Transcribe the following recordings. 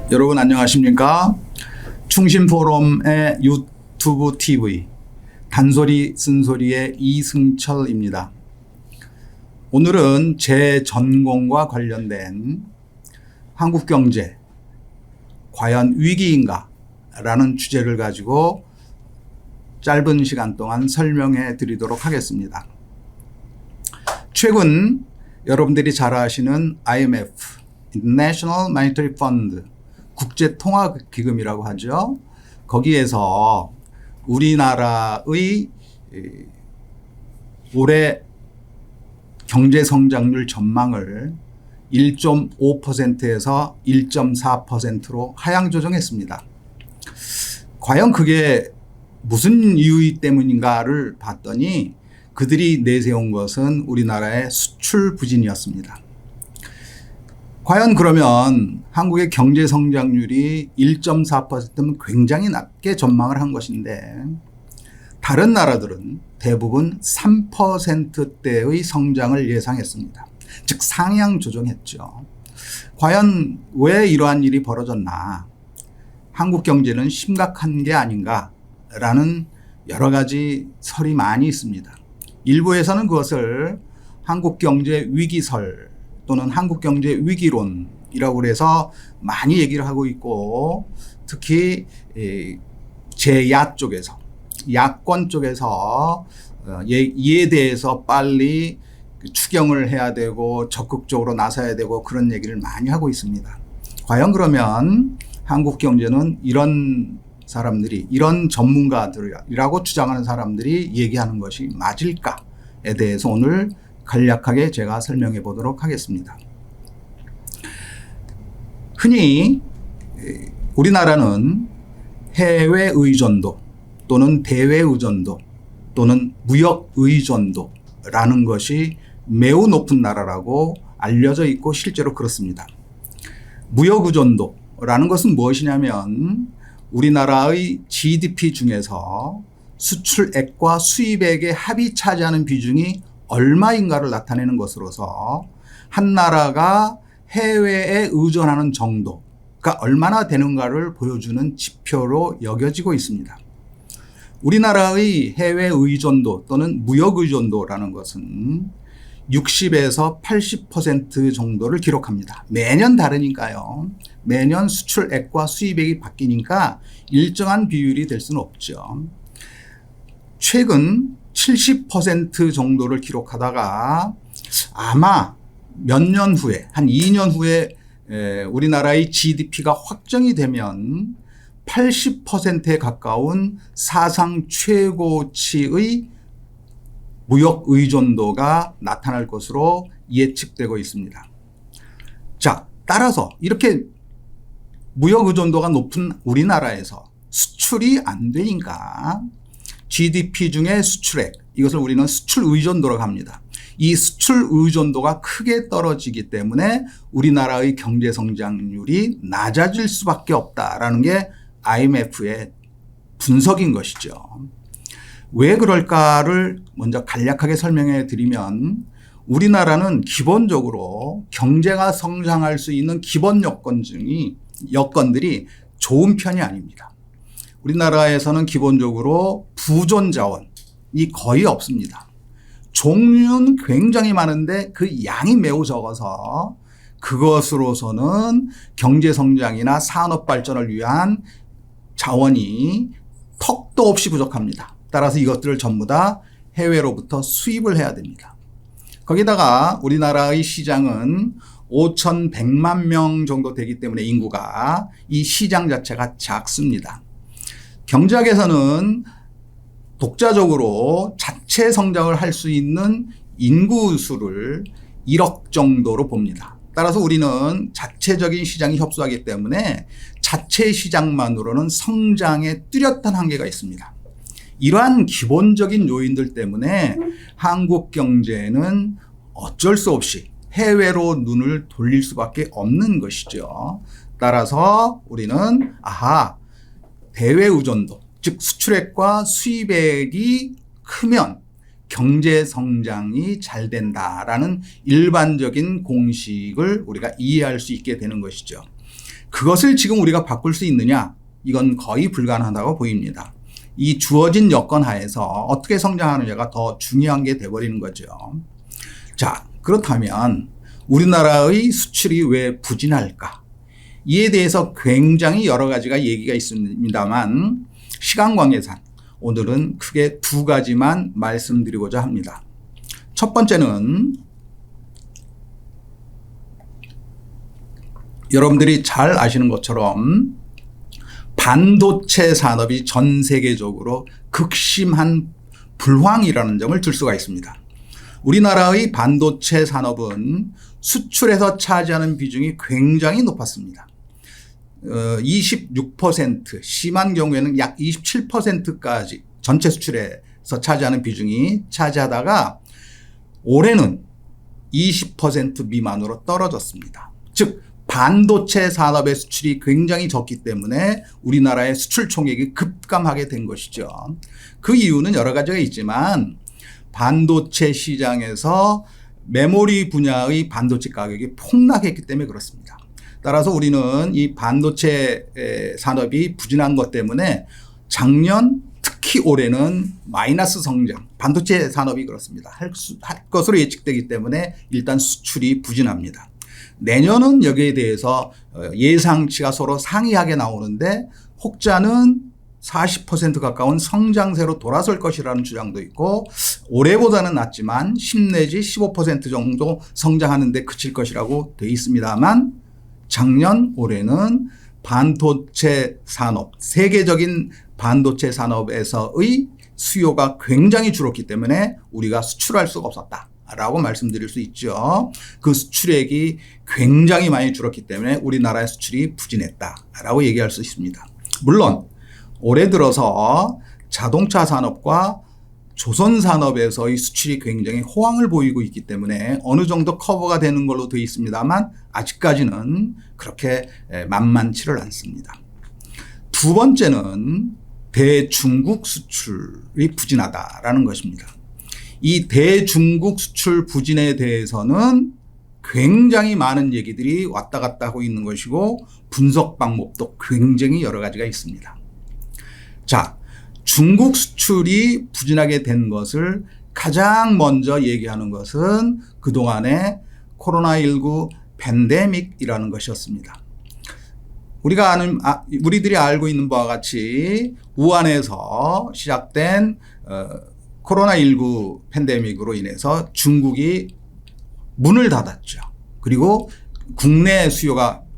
여러분 안녕하십니까? 충신포럼의 유튜브 TV 단소리 쓴소리의 이승철입니다. 오늘은 제 전공과 관련된 한국경제 과연 위기인가? 라는 주제를 가지고 짧은 시간 동안 설명해 드리도록 하겠습니다. 최근 여러분들이 잘 아시는 IMF, International Monetary Fund, 국제통화기금이라고 하죠. 거기에서 우리나라의 올해 경제성장률 전망을 1.5%에서 1.4%로 하향 조정했습니다. 과연 그게 무슨 이유 때문인가를 봤더니 그들이 내세운 것은 우리나라의 수출 부진이었습니다. 과연 그러면 한국의 경제 성장률이 1.4%면 굉장히 낮게 전망을 한 것인데 다른 나라들은 대부분 3%대의 성장을 예상했습니다. 즉 상향 조정했죠. 과연 왜 이러한 일이 벌어졌나? 한국 경제는 심각한 게 아닌가라는 여러 가지 설이 많이 있습니다. 일부에서는 그것을 한국경제 위기설 또는 한국경제 위기론이라고 해서 많이 얘기를 하고 있고, 특히 제야 쪽에서, 야권 쪽에서 이에 대해서 빨리 추경을 해야 되고 적극적으로 나서야 되고 그런 얘기를 많이 하고 있습니다. 과연 그러면 한국 경제는 이런 사람들이, 이런 전문가들이라고 주장하는 사람들이 얘기하는 것이 맞을까에 대해서 오늘 간략하게 제가 설명해 보도록 하겠습니다. 흔히 우리나라는 해외 의존도 또는 대외 의존도 또는 무역 의존도라는 것이 매우 높은 나라라고 알려져 있고 실제로 그렇습니다. 무역 의존도라는 것은 무엇이냐면 우리나라의 GDP 중에서 수출액과 수입액의 합이 차지하는 비중이 얼마인가를 나타내는 것으로서 한 나라가 해외에 의존하는 정도가 얼마나 되는가를 보여주는 지표로 여겨지고 있습니다. 우리나라의 해외 의존도 또는 무역 의존도라는 것은 60에서 80% 정도를 기록합니다. 매년 다르니까요. 매년 수출액과 수입액이 바뀌니까 일정한 비율이 될 수는 없죠. 최근 70% 정도를 기록하다가 아마 몇 년 후에, 한 2년 후에 우리나라의 GDP가 확정이 되면 80%에 가까운 사상 최고치의 무역 의존도가 나타날 것으로 예측되고 있습니다. 자, 따라서 이렇게 무역 의존도가 높은 우리나라에서 수출이 안 되니까 GDP 중에 수출액, 이것을 우리는 수출 의존도라고 합니다. 이 수출 의존도가 크게 떨어지기 때문에 우리나라의 경제 성장률이 낮아질 수밖에 없다라는 게 IMF의 분석인 것이죠. 왜 그럴까를 먼저 간략하게 설명해 드리면 우리나라는 기본적으로 경제가 성장할 수 있는 기본 여건들이 좋은 편이 아닙니다. 우리나라에서는 기본적으로 부존 자원이 거의 없습니다. 종류는 굉장히 많은데 그 양이 매우 적어서 그것으로서는 경제 성장이나 산업 발전을 위한 자원이 턱도 없이 부족합니다. 따라서 이것들을 전부 다 해외로부터 수입을 해야 됩니다. 거기다가 우리나라의 시장은 5,100만 명 정도 되기 때문에 인구가 이 시장 자체가 작습니다. 경제학에서는 독자적으로 자체 성장을 할 수 있는 인구 수를 1억 정도로 봅니다. 따라서 우리는 자체적인 시장이 협소하기 때문에 자체 시장만으로는 성장에 뚜렷한 한계가 있습니다. 이러한 기본적인 요인들 때문에 한국 경제는 어쩔 수 없이 해외로 눈을 돌릴 수밖에 없는 것이죠. 따라서 우리는 대외 의존도, 즉 수출액과 수입액이 크면 경제 성장이 잘 된다라는 일반적인 공식을 우리가 이해할 수 있게 되는 것이죠. 그것을 지금 우리가 바꿀 수 있느냐? 이건 거의 불가능하다고 보입니다. 이 주어진 여건 하에서 어떻게 성장하느냐가 더 중요한 게 돼버리는 거죠. 자, 그렇다면 우리나라의 수출이 왜 부진할까? 이에 대해서 굉장히 여러 가지가 얘기가 있습니다만 시간 관계상 오늘은 크게 두 가지만 말씀드리고자 합니다. 첫 번째는 여러분들이 잘 아시는 것처럼 반도체 산업이 전 세계적으로 극심한 불황이라는 점을 들 수가 있습니다. 우리나라의 반도체 산업은 수출에서 차지하는 비중이 굉장히 높았습니다. 26%, 심한 경우에는 약 27%까지 전체 수출에서 차지하는 비중이 차지하다가 올해는 20% 미만으로 떨어졌습니다. 즉 반도체 산업의 수출이 굉장히 적기 때문에 우리나라의 수출 총액이 급감하게 된 것이죠. 그 이유는 여러 가지가 있지만 반도체 시장에서 메모리 분야의 반도체 가격이 폭락했기 때문에 그렇습니다. 따라서 우리는 이 반도체 산업이 부진한 것 때문에 작년 특히 올해는 마이너스 성장, 반도체 산업이 그렇습니다. 할 것으로 예측되기 때문에 일단 수출이 부진합니다. 내년은 여기에 대해서 예상치가 서로 상이하게 나오는데 혹자는 40% 가까운 성장세로 돌아설 것이라는 주장도 있고 올해보다는 낮지만 10 내지 15% 정도 성장하는 데 그칠 것이라고 되어 있습니다만 작년 올해는 반도체 산업, 세계적인 반도체 산업에서의 수요가 굉장히 줄었기 때문에 우리가 수출할 수가 없었다라고 말씀드릴 수 있죠. 그 수출액이 굉장히 많이 줄었기 때문에 우리나라의 수출이 부진했다라고 얘기할 수 있습니다. 물론 올해 들어서 자동차 산업과 조선 산업에서의 수출이 굉장히 호황을 보이고 있기 때문에 어느 정도 커버가 되는 걸로 되어 있습니다만 아직까지는 그렇게 만만치를 않습니다. 두 번째는 대중국 수출이 부진하다라는 것입니다. 이 대중국 수출 부진에 대해서는 굉장히 많은 얘기들이 왔다 갔다 하고 있는 것이고 분석 방법도 굉장히 여러 가지가 있습니다. 자, 중국 수출이 부진하게 된 것을 가장 먼저 얘기하는 것은 그동안의 코로나19 팬데믹이라는 것이었습니다. 우리들이 알고 있는 바와 같이 우한에서 시작된 코로나19 팬데믹으로 인해서 중국이 문을 닫았죠. 그리고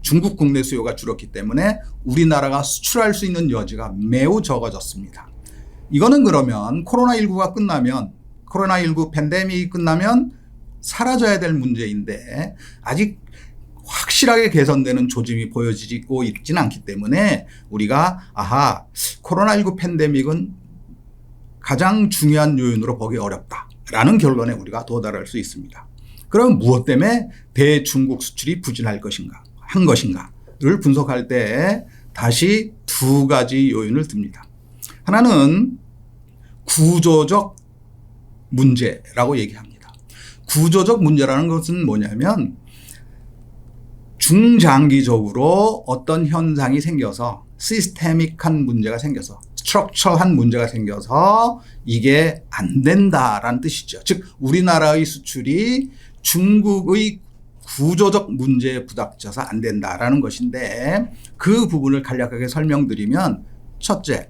중국 국내 수요가 줄었기 때문에 우리나라가 수출할 수 있는 여지가 매우 적어졌습니다. 이거는 그러면 코로나19가 끝나면 코로나19 팬데믹이 끝나면 사라져야 될 문제인데 아직 확실하게 개선되는 조짐이 보여지고 있지는 않기 때문에 우리가 코로나19 팬데믹은 가장 중요한 요인으로 보기 어렵다라는 결론에 우리가 도달할 수 있습니다. 그럼 무엇 때문에 대중국 수출이 부진할 것인가 한 것인가를 분석할 때 다시 두 가지 요인을 듭니다. 하나는 구조적 문제라고 얘기합니다. 구조적 문제라는 것은 뭐냐면 중장기적으로 어떤 현상이 생겨서 시스테믹한 문제가 생겨서 스트럭처한 문제가 생겨서 이게 안 된다라는 뜻이죠. 즉 우리나라의 수출이 중국의 구조적 문제에 부닥쳐서 안 된다라는 것인데 그 부분을 간략하게 설명드리면 첫째,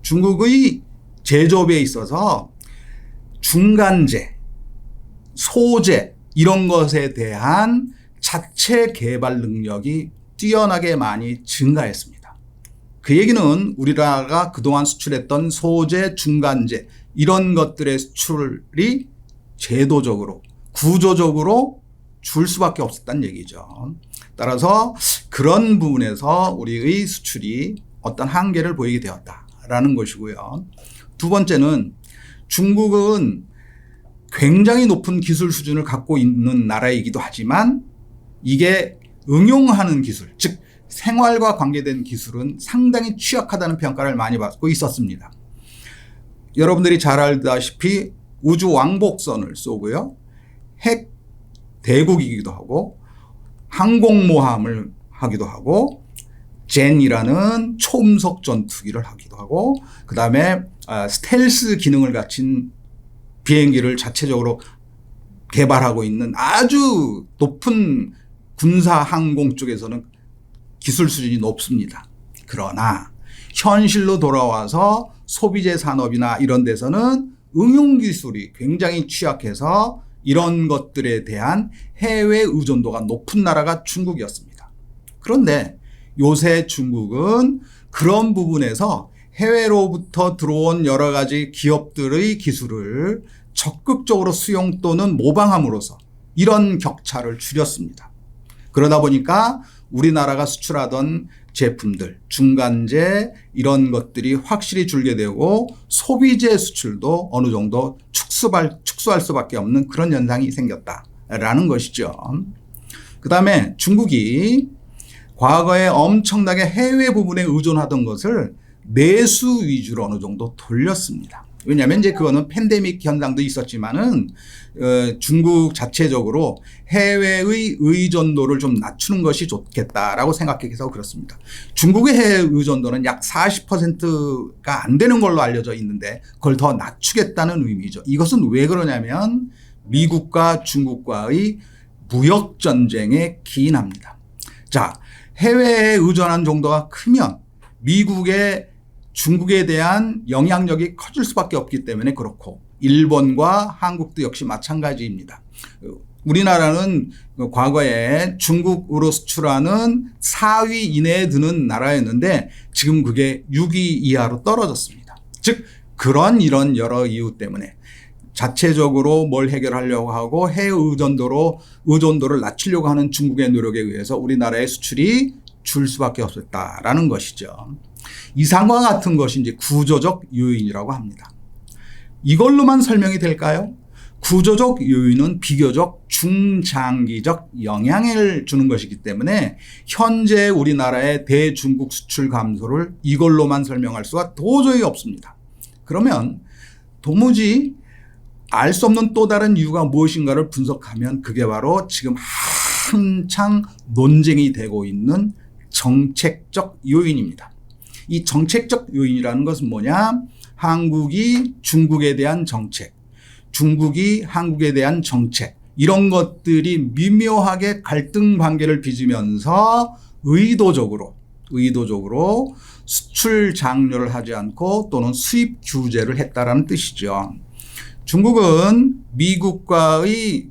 중국의 제조업에 있어서 중간재, 소재 이런 것에 대한 자체 개발 능력이 뛰어나게 많이 증가했습니다. 그 얘기는 우리나라가 그동안 수출했던 소재, 중간재 이런 것들의 수출이 제도적으로 구조적으로 줄 수밖에 없었다는 얘기죠. 따라서 그런 부분에서 우리의 수출이 어떤 한계를 보이게 되었다라는 것이고요. 두 번째는 중국은 굉장히 높은 기술 수준을 갖고 있는 나라이기도 하지만 이게 응용하는 기술, 즉 생활과 관계된 기술은 상당히 취약하다는 평가를 많이 받고 있었습니다. 여러분들이 잘 알다시피 우주 왕복선을 쏘고요. 핵 대국이기도 하고 항공모함을 하기도 하고 젠이라는 초음속 전투기를 하기도 하고 그다음에 스텔스 기능을 갖춘 비행기를 자체적으로 개발하고 있는 아주 높은 군사 항공 쪽에서는 기술 수준이 높습니다. 그러나 현실로 돌아와서 소비재 산업이나 이런 데서는 응용 기술이 굉장히 취약해서 이런 것들에 대한 해외 의존도가 높은 나라가 중국이었습니다. 그런데 요새 중국은 그런 부분에서 해외로부터 들어온 여러 가지 기업들의 기술을 적극적으로 수용 또는 모방함으로써 이런 격차를 줄였습니다. 그러다 보니까 우리나라가 수출하던 제품들, 중간재 이런 것들이 확실히 줄게 되고 소비재 수출도 어느 정도 축소할 수밖에 없는 그런 현상이 생겼다라는 것이죠. 그다음에 중국이 과거에 엄청나게 해외 부분에 의존하던 것을 내수 위주로 어느 정도 돌렸습니다. 왜냐하면 이제 그거는 팬데믹 현상도 있었지만은 중국 자체적으로 해외의 의존도를 좀 낮추는 것이 좋겠다라고 생각해서 그렇습니다. 중국의 해외 의존도는 약 40%가 안 되는 걸로 알려져 있는데 그걸 더 낮추겠다는 의미죠. 이것은 왜 그러냐면 미국과 중국과의 무역 전쟁에 기인합니다. 자, 해외에 의존한 정도가 크면 미국의 중국에 대한 영향력이 커질 수밖에 없기 때문에 그렇고 일본과 한국도 역시 마찬가지입니다. 우리나라는 과거에 중국으로 수출하는 4위 이내에 드는 나라였는데 지금 그게 6위 이하로 떨어졌습니다. 즉 이런 여러 이유 때문에 자체적으로 뭘 해결하려고 하고 해외 의존도를 낮추려고 하는 중국의 노력에 의해서 우리나라의 수출이 줄 수밖에 없었다라는 것이죠. 이상과 같은 것이 이제 구조적 요인이라고 합니다. 이걸로만 설명이 될까요? 구조적 요인은 비교적 중장기적 영향을 주는 것이기 때문에 현재 우리나라의 대중국 수출 감소를 이걸로만 설명할 수가 도저히 없습니다. 그러면 도무지 알 수 없는 또 다른 이유가 무엇인가를 분석하면 그게 바로 지금 한창 논쟁이 되고 있는 정책적 요인입니다. 이 정책적 요인이라는 것은 뭐냐? 한국이 중국에 대한 정책, 중국이 한국에 대한 정책 이런 것들이 미묘하게 갈등 관계를 빚으면서 의도적으로 수출 장려를 하지 않고 또는 수입 규제를 했다라는 뜻이죠. 중국은 미국과의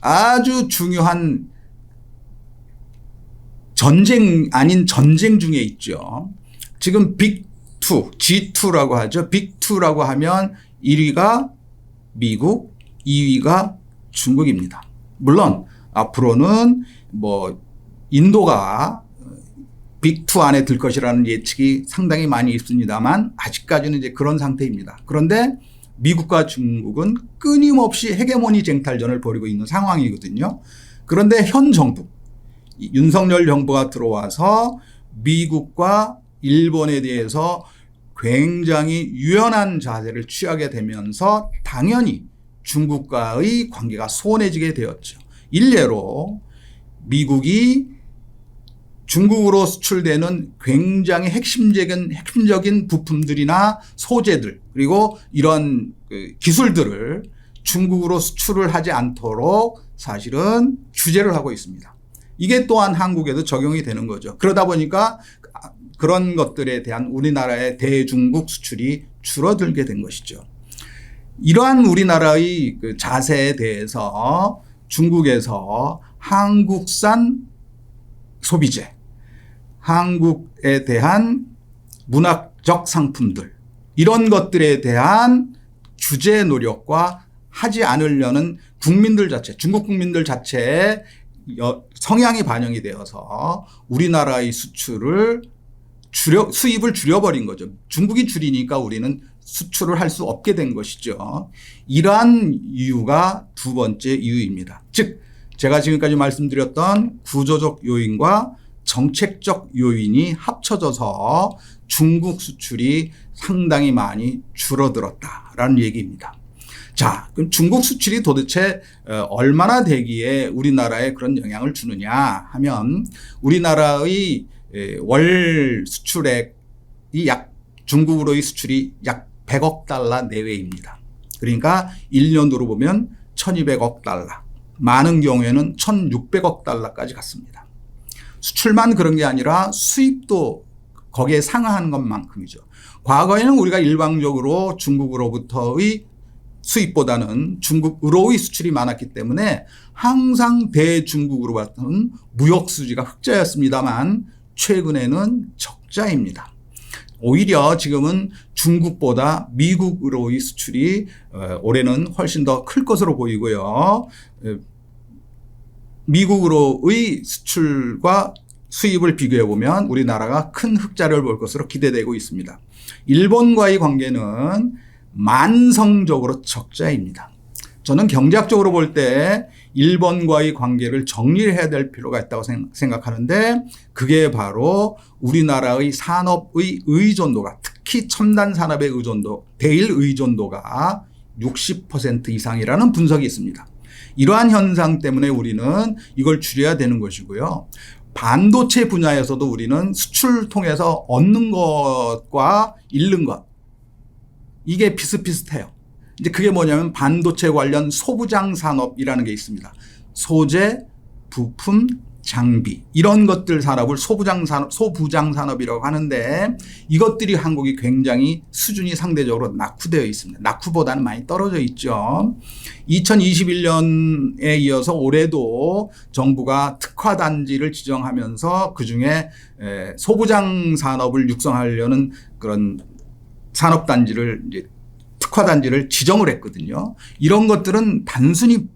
아주 중요한 전쟁 아닌 전쟁 중에 있죠. 지금 빅2, G2라고 하죠. 빅2라고 하면 1위가 미국, 2위가 중국입니다. 물론 앞으로는 인도가 빅2 안에 들 것이라는 예측이 상당히 많이 있습니다만 아직까지는 이제 그런 상태입니다. 그런데 미국과 중국은 끊임없이 헤게모니 쟁탈전을 벌이고 있는 상황이거든요. 그런데 현 정부, 윤석열 정부가 들어와서 미국과 일본에 대해서 굉장히 유연한 자세를 취하게 되면서 당연히 중국과의 관계가 소원해지게 되었죠. 일례로 미국이 중국으로 수출되는 굉장히 핵심적인 부품들이나 소재들 그리고 이런 기술들을 중국으로 수출을 하지 않도록 사실은 규제를 하고 있습니다. 이게 또한 한국에도 적용이 되는 거죠. 그러다 보니까 그런 것들에 대한 우리나라의 대중국 수출이 줄어들게 된 것이죠. 이러한 우리나라의 자세에 대해서 중국에서 한국산 소비재, 한국에 대한 문화적 상품들 이런 것들에 대한 규제 노력과 하지 않으려는 국민들 자체, 중국 국민들 자체의 성향이 반영이 되어서 우리나라의 수입을 줄여버린 거죠. 중국이 줄이니까 우리는 수출을 할 수 없게 된 것이죠. 이러한 이유가 두 번째 이유입니다. 즉 제가 지금까지 말씀드렸던 구조적 요인과 정책적 요인이 합쳐져서 중국 수출이 상당히 많이 줄어들었다라는 얘기입니다. 자, 그럼 중국 수출이 도대체 얼마나 되기에 우리나라에 그런 영향을 주느냐 하면 우리나라의 월 수출액이 중국으로의 수출이 약 100억 달러 내외입니다. 그러니까 1년으로 보면 1200억 달러, 많은 경우에는 1600억 달러까지 갔습니다. 수출만 그런 게 아니라 수입도 거기에 상하하는 것만큼이죠. 과거에는 우리가 일방적으로 중국으로부터의 수입보다는 중국으로의 수출이 많았기 때문에 항상 대중국으로 봤던 무역 수지가 흑자였습니다만 최근에는 적자입니다. 오히려 지금은 중국보다 미국으로의 수출이 올해는 훨씬 더 클 것으로 보이고요. 미국으로의 수출과 수입을 비교해 보면 우리나라가 큰 흑자를 볼 것으로 기대되고 있습니다. 일본과의 관계는 만성적으로 적자입니다. 저는 경제학적으로 볼 때 일본과의 관계를 정리를 해야 될 필요가 있다고 생각하는데 그게 바로 우리나라의 산업의 의존도가 특히 첨단 산업의 의존도, 대일 의존도가 60% 이상이라는 분석이 있습니다. 이러한 현상 때문에 우리는 이걸 줄여야 되는 것이고요. 반도체 분야에서도 우리는 수출 통해서 얻는 것과 잃는 것 이게 비슷비슷해요. 이제 그게 뭐냐면 반도체 관련 소부장 산업이라는 게 있습니다. 소재, 부품, 장비 이런 것들 산업을 소부장 산업이라고 하는데 이것들이 한국이 굉장히 수준이 상대적으로 낙후되어 있습니다. 낙후보다는 많이 떨어져 있죠. 2021년에 이어서 올해도 정부가 특화단지를 지정하면서 그중에 소부장 산업을 육성하려는 그런 산업단지를 이제 특화단지를 지정을 했거든요. 이런 것들은 단순히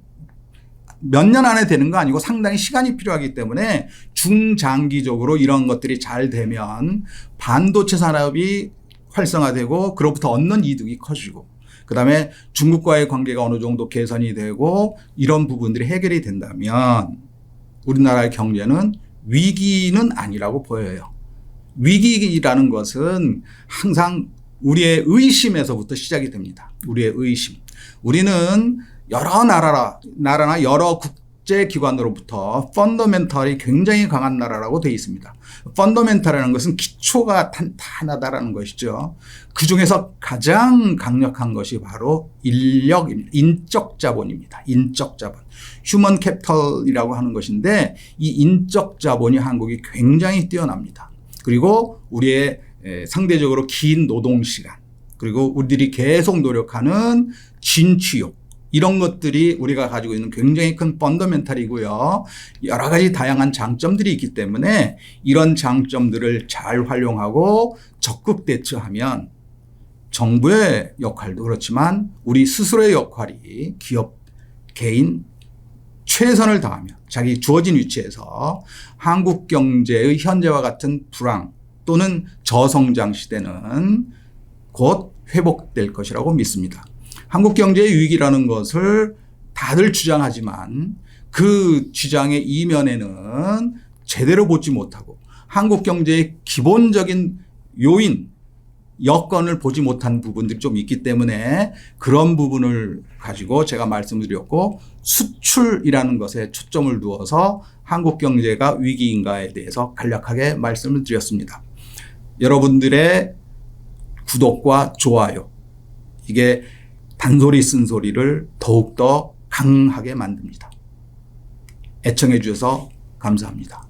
몇 년 안에 되는 거 아니고 상당히 시간이 필요하기 때문에 중장기적으로 이런 것들이 잘 되면 반도체 산업이 활성화되고 그로부터 얻는 이득이 커지고 그다음에 중국과의 관계가 어느 정도 개선이 되고 이런 부분들이 해결이 된다면 우리나라의 경제는 위기는 아니라고 보여요. 위기라는 것은 항상 우리의 의심에서부터 시작이 됩니다. 우리의 의심. 우리는 여러 나라나 여러 국제기관으로부터 펀더멘털이 굉장히 강한 나라라고 되어 있습니다. 펀더멘털이라는 것은 기초가 탄탄하다라는 것이죠. 그중에서 가장 강력한 것이 바로 인력입니다. 인적 자본입니다. 인적 자본. 휴먼 캐피털이라고 하는 것인데 이 인적 자본이 한국이 굉장히 뛰어납니다. 그리고 우리의 상대적으로 긴 노동시간 그리고 우리들이 계속 노력하는 진취욕 이런 것들이 우리가 가지고 있는 굉장히 큰 펀더멘탈이고요. 여러 가지 다양한 장점들이 있기 때문에 이런 장점들을 잘 활용하고 적극 대처하면 정부의 역할도 그렇지만 우리 스스로의 역할이 기업, 개인 최선을 다하며 자기 주어진 위치에서 한국 경제의 현재와 같은 불황 또는 저성장 시대는 곧 회복될 것이라고 믿습니다. 한국 경제의 위기라는 것을 다들 주장하지만 그 주장의 이면에는 제대로 보지 못하고 한국 경제의 기본적인 요인, 여건을 보지 못한 부분들이 좀 있기 때문에 그런 부분을 가지고 제가 말씀을 드렸고 수출이라는 것에 초점을 두어서 한국 경제가 위기인가에 대해서 간략하게 말씀을 드렸습니다. 여러분들의 구독과 좋아요 이게 단소리 쓴소리를 더욱더 강하게 만듭니다. 애청해 주셔서 감사합니다.